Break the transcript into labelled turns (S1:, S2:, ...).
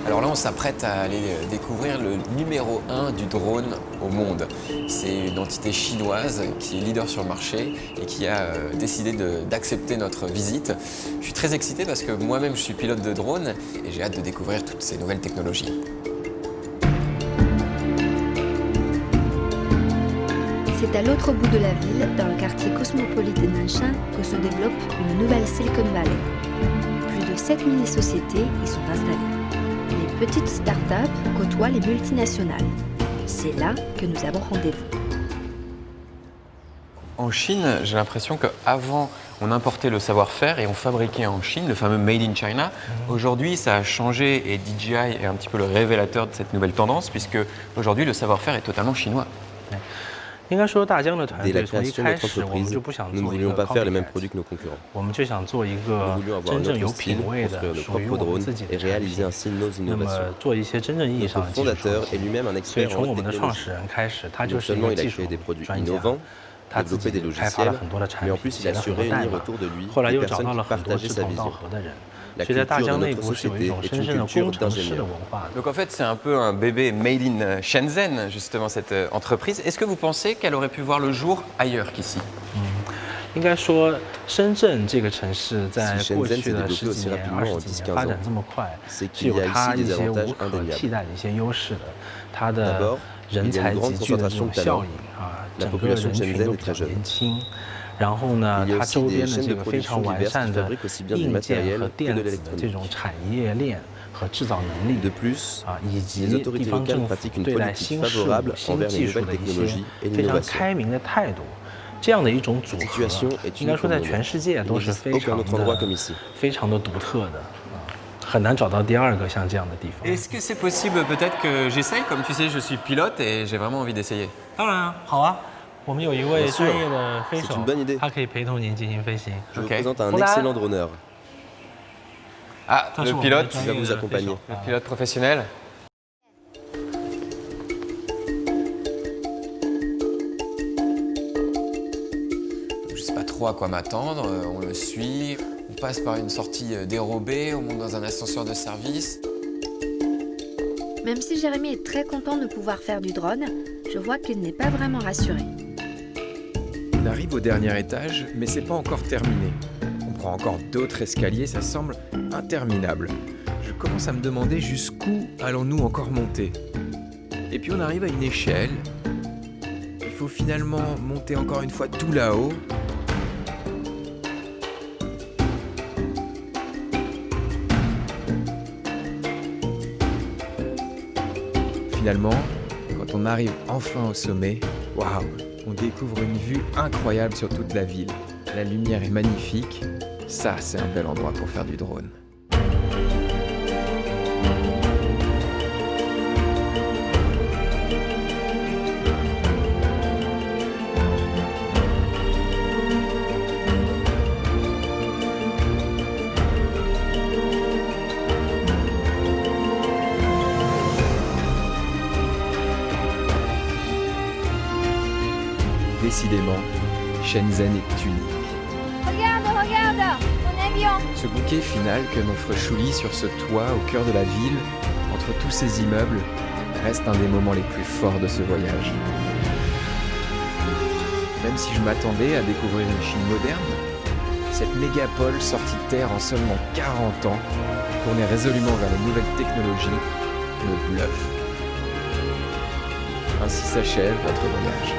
S1: Alors là, on s'apprête à aller découvrir le numéro 1 du drone au monde. C'est une entité chinoise qui est leader sur le marché et qui a décidé d'accepter notre visite. Je suis très excité parce que moi-même, je suis pilote de drone et j'ai hâte de découvrir toutes ces nouvelles technologies.
S2: C'est à l'autre bout de la ville, dans le quartier cosmopolite de Nanshan, que se développe une nouvelle Silicon Valley. Plus de 7 mini-sociétés y sont installées. Les petites startups côtoient les multinationales. C'est là que nous avons rendez-vous.
S1: En Chine, j'ai l'impression qu'avant, on importait le savoir-faire et on fabriquait en Chine, le fameux Made in China. Aujourd'hui, ça a changé et DJI est un petit peu le révélateur de cette nouvelle tendance, puisque aujourd'hui, le savoir-faire est totalement chinois.
S3: Dès la création de notre entreprise,
S4: nous ne voulions pas faire les mêmes produits que nos concurrents. Nous voulions avoir notre style, construire nos propres drones et réaliser ainsi nos innovations. Notre fondateur est lui-même un expert en technologie. Non seulement il a créé des produits innovants, développé des logiciels, mais en plus il a su réunir autour de lui des personnes qui partageaient sa vision. La culture de notre société est une culture d'ingénieurs.
S1: Donc en fait, c'est un peu un bébé made in Shenzhen, justement, cette entreprise. Est-ce que vous pensez qu'elle aurait pu voir le jour ailleurs qu'ici ?
S3: 应该说，深圳这个城市在
S4: Si
S3: 过
S4: Shenzhen
S3: 去
S4: s'est
S3: 的
S4: développé
S3: 十几
S4: aussi
S3: 年、
S4: rapidement
S3: 20
S4: en
S3: 几
S4: 10-15
S3: 年发展
S4: ans,
S3: 这么快，
S4: c'est
S3: 是有
S4: qu'il y a
S3: 它
S4: ici
S3: 一
S4: des
S3: 些
S4: avantages
S3: 无可
S4: indéniables.
S3: 替代的一些优势的，它的
S4: D'abord,
S3: 人
S4: il y a
S3: 才
S4: une grande
S3: 集聚的这
S4: concentration
S3: 种
S4: de
S3: 效
S4: talents.
S3: 应啊，
S4: La
S3: 整个
S4: population
S3: 人群
S4: shenzhen
S3: 都
S4: est
S3: 比较
S4: très jeune.
S3: 年轻。然后呢，
S4: Il y a
S3: 它
S4: aussi
S3: 周
S4: des
S3: 边的
S4: chaînes
S3: 这
S4: de
S3: 个非常
S4: production
S3: 完
S4: diverses
S3: 善
S4: qui
S3: 的
S4: fabriquent aussi bien du
S3: 硬件
S4: matériel
S3: 和
S4: que
S3: 电
S4: de
S3: 子的
S4: l'électronique.
S3: 这种产业链和制造能力
S4: De plus,
S3: 啊，以及
S4: les autorités
S3: 地方
S4: locales
S3: 政府
S4: pratiquent une
S3: 对待
S4: politique
S3: 新事物、
S4: favorable
S3: 新
S4: envers
S3: 技
S4: les
S3: 术
S4: nouvelles
S3: 的一些
S4: technologies et
S3: 非常
S4: l'innovation.
S3: 开明的态度，这样的一种组
S4: Cette
S3: 合
S4: situation est
S3: 应该
S4: unique
S3: 说
S4: au
S3: 在
S4: monde.
S3: 全世界
S4: Il
S3: 都是
S4: n'existe
S3: 非
S4: aucun
S3: 常
S4: autre endroit
S3: 的
S4: comme ici.
S3: 非常的独特的啊，很难找到第二个像这样的地方。
S1: Est-ce que c'est possible peut-être que j'essaye ? Comme tu sais, je suis pilote et j'ai vraiment envie d'essayer.
S3: 当然啊，好啊，我们有一位
S4: Bien sûr,
S3: 专业的飞
S4: c'est
S3: 手
S4: une bonne idée.
S3: 他可以陪同您进行飞行。
S4: Je vous
S1: Ok.
S4: présente un
S3: Voilà.
S4: excellent droneur.
S1: Ah,
S3: 他是
S1: le
S3: 我们的
S1: pilote,
S3: 专
S4: va
S3: 业
S4: vous
S3: 的飞
S4: accompagner.
S3: 手
S1: le pilote professionnel. Je sais pas trop à quoi m'attendre, on le suit, on passe par une sortie dérobée, on monte dans un ascenseur de service.
S2: Même si Jérémy est très content de pouvoir faire du drone, je vois qu'il n'est pas vraiment rassuré.
S5: On arrive au dernier étage, mais c'est pas encore terminé. On prend encore d'autres escaliers, ça semble interminable. Je commence à me demander jusqu'où allons-nous encore monter. Et puis on arrive à une échelle. Il faut finalement monter encore une fois tout là-haut. Finalement, quand on arrive enfin au sommet, waouh, on découvre une vue incroyable sur toute la ville. La lumière est magnifique. Ça, c'est un bel endroit pour faire du drone. Décidément, Shenzhen est unique.
S6: Regarde, regarde, mon avion.
S5: Ce bouquet final que m'offre Chouli sur ce toit au cœur de la ville, entre tous ces immeubles, reste un des moments les plus forts de ce voyage. Même si je m'attendais à découvrir une Chine moderne, cette mégapole sortie de terre en seulement 40 ans, tournée résolument vers les nouvelles technologies, me bluffe. Ainsi s'achève notre voyage.